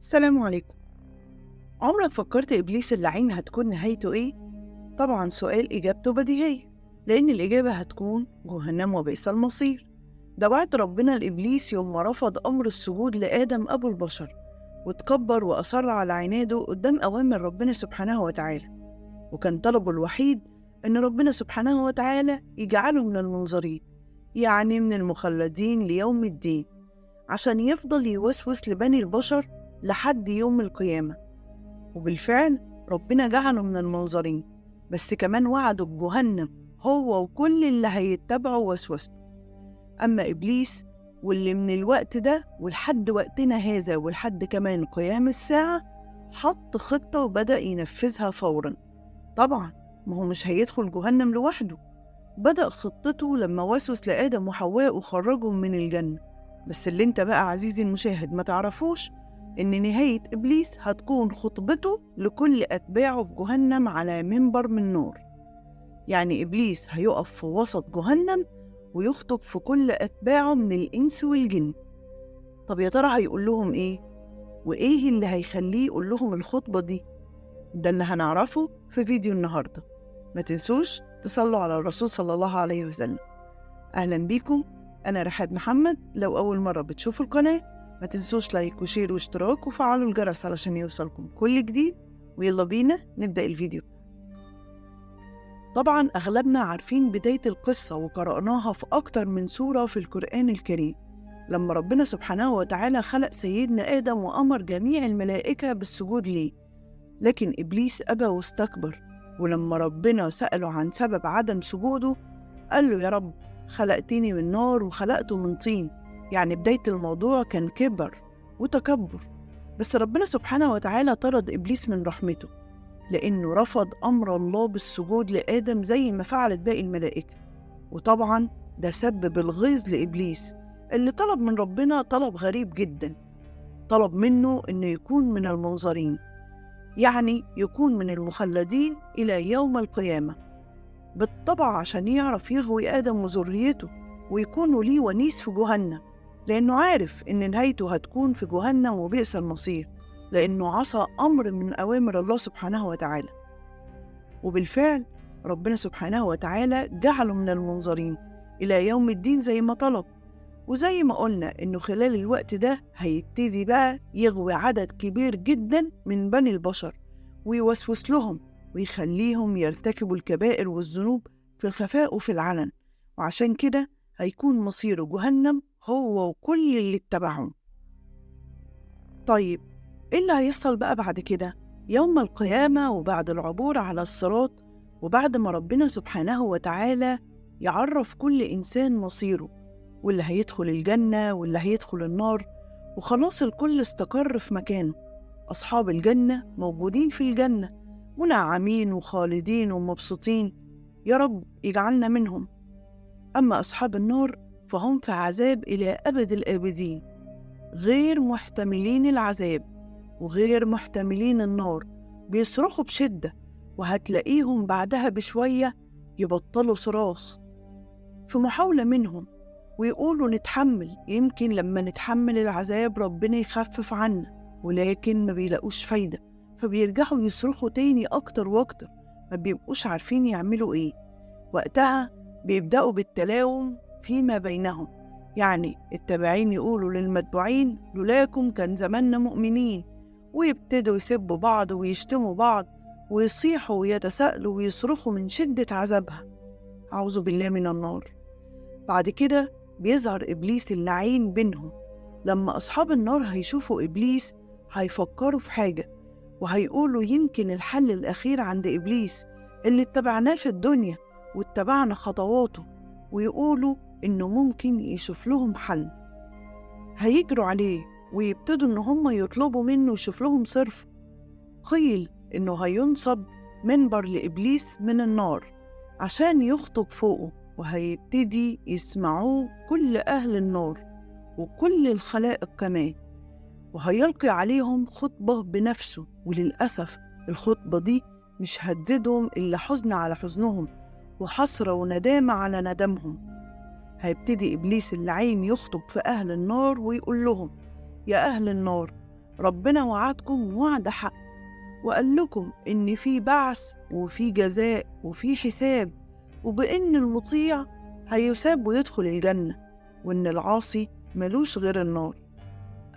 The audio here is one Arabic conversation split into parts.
السلام عليكم. عمرك فكرت إبليس اللعين هتكون نهايته إيه؟ طبعا سؤال إجابته بديهية، لأن الإجابة هتكون جهنم وبئس المصير. ده وعد ربنا لإبليس يوم ما رفض أمر السجود لآدم أبو البشر، واتكبر وأصر على عناده قدام أوامر ربنا سبحانه وتعالى. وكان طلبه الوحيد إن ربنا سبحانه وتعالى يجعله من المنظرين، يعني من المخلدين ليوم الدين، عشان يفضل يوسوس لبني البشر لحد يوم القيامة. وبالفعل ربنا جعله من المنظرين، بس كمان وعده بجهنم هو وكل اللي هيتبعه وسوسته. أما إبليس واللي من الوقت ده ولحد وقتنا هذا ولحد كمان قيام الساعة حط خطة وبدأ ينفذها فورا. طبعا ما هو مش هيدخل جهنم لوحده، بدأ خطته لما وسوس لآدم وحواء وخرجهم من الجنة. بس اللي انت بقى عزيزي المشاهد ما تعرفوش إن نهاية إبليس هتكون خطبته لكل أتباعه في جهنم على منبر من نور. يعني إبليس هيقف في وسط جهنم ويخطب في كل أتباعه من الإنس والجن. طب يا ترى هيقول لهم إيه؟ وإيه اللي هيخليه يقول لهم الخطبة دي؟ ده اللي هنعرفه في فيديو النهاردة. ما تنسوش تصلوا على الرسول صلى الله عليه وسلم. أهلا بيكم، أنا رحاب محمد. لو أول مرة بتشوفوا القناة ما تنسوش لايك وشير واشتراك وفعلوا الجرس علشان يوصلكم كل جديد. ويلا بينا نبدأ الفيديو. طبعا أغلبنا عارفين بداية القصة وقرأناها في أكتر من سورة في القرآن الكريم، لما ربنا سبحانه وتعالى خلق سيدنا آدم وأمر جميع الملائكة بالسجود ليه. لكن إبليس أبى واستكبر، ولما ربنا سأله عن سبب عدم سجوده قال له: يا رب، خلقتني من نار وخلقته من طين. يعني بداية الموضوع كان كبر وتكبر. بس ربنا سبحانه وتعالى طرد إبليس من رحمته، لأنه رفض أمر الله بالسجود لآدم زي ما فعلت باقي الملائكة. وطبعا ده سبب الغيظ لإبليس، اللي طلب من ربنا طلب غريب جدا. طلب منه إنه يكون من المنظرين، يعني يكون من المخلدين إلى يوم القيامة، بالطبع عشان يعرف يغوي آدم وذريته ويكونوا ليه ونيس في جهنم، لأنه عارف إن نهايته هتكون في جهنم وبئس المصير، لأنه عصى أمر من أوامر الله سبحانه وتعالى. وبالفعل ربنا سبحانه وتعالى جعله من المنظرين إلى يوم الدين زي ما طلب. وزي ما قلنا إنه خلال الوقت ده هيبتدي بقى يغوي عدد كبير جدا من بني البشر ويوسوس لهم ويخليهم يرتكبوا الكبائر والذنوب في الخفاء وفي العلن، وعشان كده هيكون مصيره جهنم هو وكل اللي اتبعهم. طيب إيه اللي هيحصل بقى بعد كده؟ يوم القيامة وبعد العبور على الصراط، وبعد ما ربنا سبحانه وتعالى يعرف كل إنسان مصيره، واللي هيدخل الجنة واللي هيدخل النار، وخلاص الكل استقر في مكانه. أصحاب الجنة موجودين في الجنة منعمين وخالدين ومبسوطين، يا رب يجعلنا منهم. أما أصحاب النار فهم في عذاب إلى أبد الآبدين، غير محتملين العذاب وغير محتملين النار، بيصرخوا بشدة، وهتلاقيهم بعدها بشوية يبطلوا صراخ في محاولة منهم ويقولوا نتحمل، يمكن لما نتحمل العذاب ربنا يخفف عنا، ولكن ما بيلاقوش فايدة، فبيرجعوا يصرخوا تاني أكتر وأكتر، ما بيبقوش عارفين يعملوا إيه. وقتها بيبدأوا بالتلاوم فيما بينهم، يعني التابعين يقولوا للمتبوعين لولاكم كان زماننا مؤمنين، ويبتدوا يسبوا بعض ويشتموا بعض ويصيحوا ويتساءلوا ويصرخوا من شدة عذابها، أعوذ بالله من النار. بعد كده بيظهر إبليس اللعين بينهم. لما أصحاب النار هيشوفوا إبليس هيفكروا في حاجة، وهيقولوا يمكن الحل الأخير عند إبليس اللي اتبعناه في الدنيا واتبعنا خطواته، ويقولوا إنه ممكن يشوف لهم حل. هيجروا عليه ويبتدوا إن هم يطلبوا منه يشوف لهم صرف. قيل إنه هينصب منبر لإبليس من النار عشان يخطب فوقه، وهيبتدي يسمعوه كل أهل النار وكل الخلائق كمان، وهيلقي عليهم خطبة بنفسه. وللأسف الخطبة دي مش هتزيدهم إلا حزن على حزنهم وحسرة وندامة على ندمهم. هيبتدي إبليس اللعين يخطب في أهل النار ويقول لهم: يا أهل النار، ربنا وعدكم وعد حق، وقال لكم إن في بعث وفي جزاء وفي حساب، وبإن المطيع هيساب ويدخل الجنة، وإن العاصي ملوش غير النار.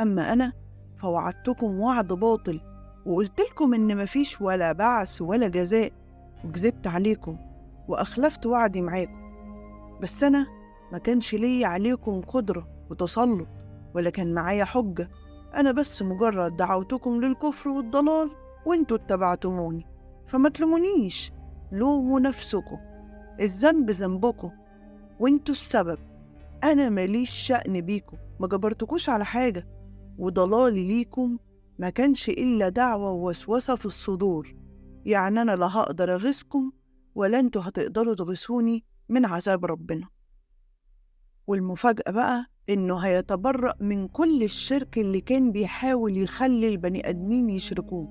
أما أنا فوعدتكم وعد باطل، وقلت لكم إن مفيش ولا بعث ولا جزاء، وكذبت عليكم وأخلفت وعدي معاكم. بس أنا ما كانش لي عليكم قدرة وتسلط، ولا كان معايا حجة. أنا بس مجرد دعوتكم للكفر والضلال وانتوا اتبعتموني، فما تلومونيش، لوموا نفسكم، الذنب ذنبكم وانتوا السبب. أنا ماليش شأن بيكم، ما جبرتكوش على حاجة، وضلالي ليكم ما كانش إلا دعوة ووسوسة في الصدور. يعني أنا لا هقدر أغيظكم ولا انتوا هتقدروا تغيثوني من عذاب ربنا. والمفاجأة بقى إنه هيتبرأ من كل الشرك اللي كان بيحاول يخلي البني آدمين يشركوه،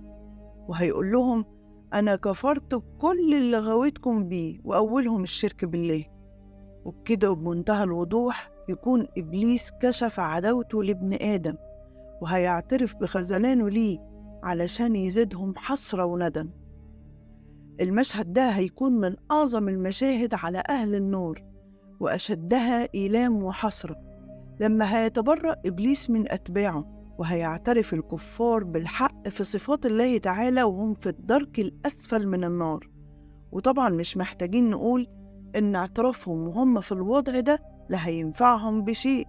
وهيقول لهم أنا كفرت بكل اللي غويتكم بيه، وأولهم الشرك بالله. وبكده وبمنتهى الوضوح يكون إبليس كشف عداوته لابن آدم، وهيعترف بخذلانه ليه علشان يزيدهم حسرة وندم. المشهد ده هيكون من أعظم المشاهد على أهل النار، وأشدها إيلام وحسرة، لما هيتبرأ إبليس من أتباعه، وهيعترف الكفار بالحق في صفات الله تعالى وهم في الدرك الأسفل من النار. وطبعا مش محتاجين نقول إن اعترافهم وهم في الوضع ده لا هينفعهم بشيء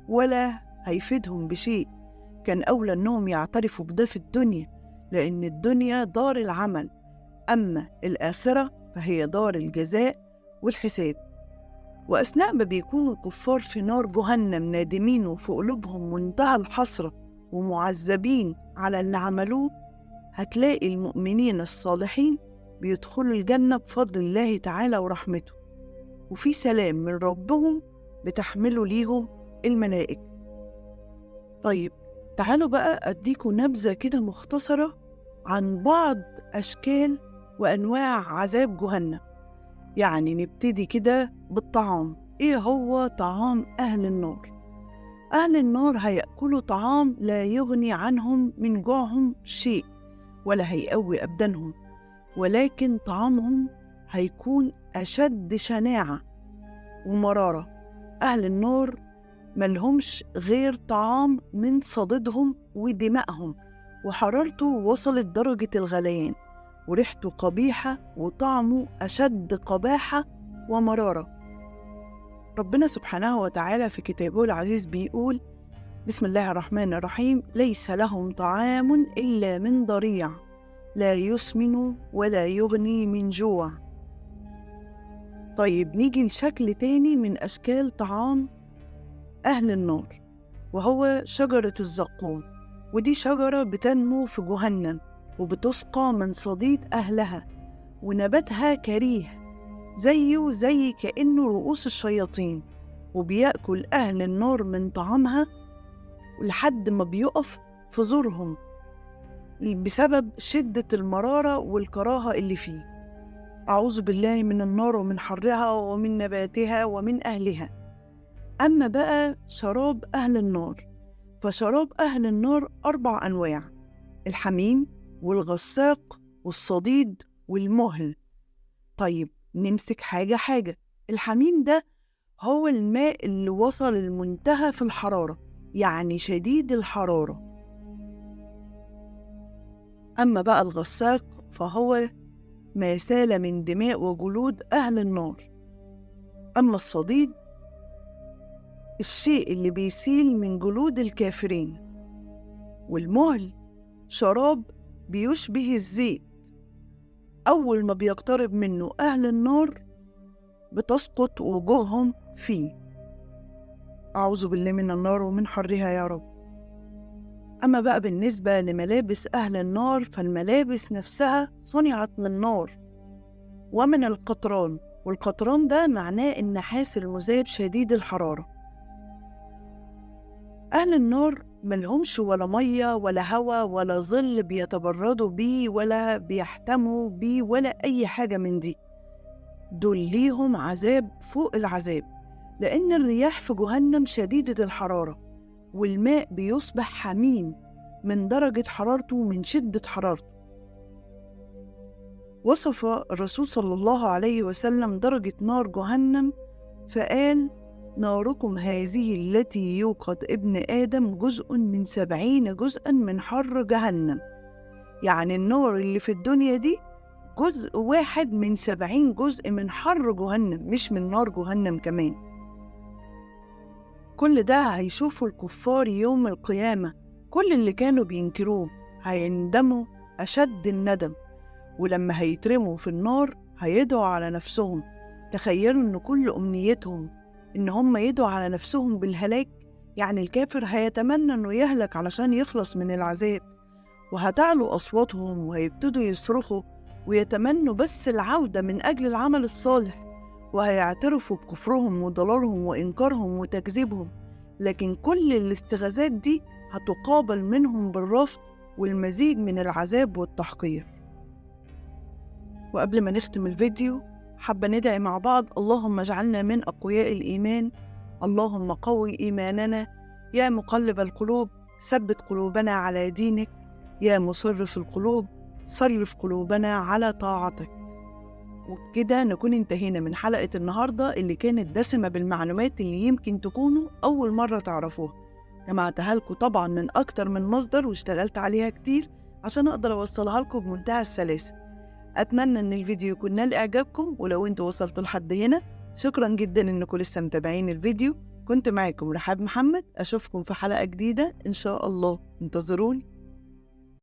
ولا هيفيدهم بشيء. كان أولى أنهم يعترفوا بده في الدنيا، لأن الدنيا دار العمل، أما الآخرة فهي دار الجزاء والحساب. وأثناء ما بيكونوا الكفار في نار جهنم نادمين وفي قلوبهم منتهى الحسرة ومعذبين على اللي عملوه، هتلاقي المؤمنين الصالحين بيدخلوا الجنة بفضل الله تعالى ورحمته، وفي سلام من ربهم بتحمله ليهم الملائكة. طيب تعالوا بقى أديكوا نبذة كده مختصرة عن بعض أشكال وأنواع عذاب جهنم. يعني نبتدي كده بالطعام. إيه هو طعام أهل النار؟ أهل النار هيأكلوا طعام لا يغني عنهم من جوعهم شيء ولا هيقوي أبدانهم، ولكن طعامهم هيكون أشد شناعة ومرارة. أهل النار ملهمش غير طعام من صديدهم ودمائهم، وحرارته وصلت درجة الغليان، وريحته قبيحة وطعمه أشد قباحة ومرارة. ربنا سبحانه وتعالى في كتابه العزيز بيقول: بسم الله الرحمن الرحيم: ليس لهم طعام إلا من ضريع لا يسمن ولا يغني من جوع. طيب نيجي لشكل تاني من أشكال طعام أهل النار، وهو شجرة الزقوم. ودي شجرة بتنمو في جهنم وبتسقى من صديد أهلها، ونباتها كريه زيه زي كأنه رؤوس الشياطين، وبيأكل أهل النار من طعامها لحد ما بيقف في زورهم بسبب شدة المرارة والكراهة اللي فيه. أعوذ بالله من النار ومن حرها ومن نباتها ومن أهلها. أما بقى شراب أهل النار، فشراب أهل النار 4 أنواع: الحميم والغساق والصديد والمهل. طيب نمسك حاجة حاجة. الحميم ده هو الماء اللي وصل المنتهى في الحرارة، يعني شديد الحرارة. أما بقى الغساق فهو ما سال من دماء وجلود أهل النار. أما الصديد الشيء اللي بيسيل من جلود الكافرين. والمهل شراب بيشبه الزيت، أول ما بيقترب منه أهل النار بتسقط وجوههم فيه. أعوذ بالله من النار ومن حرها يا رب. أما بقى بالنسبة لملابس أهل النار، فالملابس نفسها صنعت من نار ومن القطران، والقطران ده معناه النحاس المذاب شديد الحرارة. أهل النار ملهمش ولا مية ولا هوا ولا ظل بيتبردوا بيه ولا بيحتموا بيه ولا أي حاجة من دي. دول ليهم عذاب فوق العذاب، لأن الرياح في جهنم شديدة الحرارة، والماء بيصبح حميم من درجة حرارته ومن شدة حرارته. وصف الرسول صلى الله عليه وسلم درجة نار جهنم فقال: ناركم هذه التي يوقد ابن آدم جزء من 70 جزءا من حر جهنم. يعني النار اللي في الدنيا دي جزء واحد من 70 جزء من حر جهنم، مش من نار جهنم كمان. كل ده هيشوفوا الكفار يوم القيامة، كل اللي كانوا بينكروه هيندموا أشد الندم، ولما هيترموا في النار هيدعوا على نفسهم. تخيلوا إن كل أمنيتهم إن هم يدعوا على نفسهم بالهلاك. يعني الكافر هيتمنى إنه يهلك علشان يخلص من العذاب، وهتعلو أصواتهم وهيبتدوا يصرخوا ويتمنوا بس العودة من أجل العمل الصالح، وهيعترفوا بكفرهم وضلالهم وإنكارهم وتكذيبهم. لكن كل الاستغاثات دي هتقابل منهم بالرفض والمزيد من العذاب والتحقير. وقبل ما نختم الفيديو حابة ندعي مع بعض: اللهم اجعلنا من أقوياء الإيمان، اللهم قوي إيماننا، يا مقلب القلوب ثبت قلوبنا على دينك، يا مصرف القلوب صرف قلوبنا على طاعتك. وبكده نكون انتهينا من حلقة النهاردة اللي كانت دسمة بالمعلومات اللي يمكن تكونوا أول مرة تعرفوها. جمعتها لكم طبعا من أكتر من مصدر واشتغلت عليها كتير عشان أقدر أوصلها لكم بمنتهى السلاسة. أتمنى إن الفيديو يكون نال إعجابكم، ولو أنتوا وصلتوا لحد هنا شكرا جدا إنكم لسه متابعين الفيديو. كنت معاكم رحاب محمد، أشوفكم في حلقة جديدة إن شاء الله، انتظروني.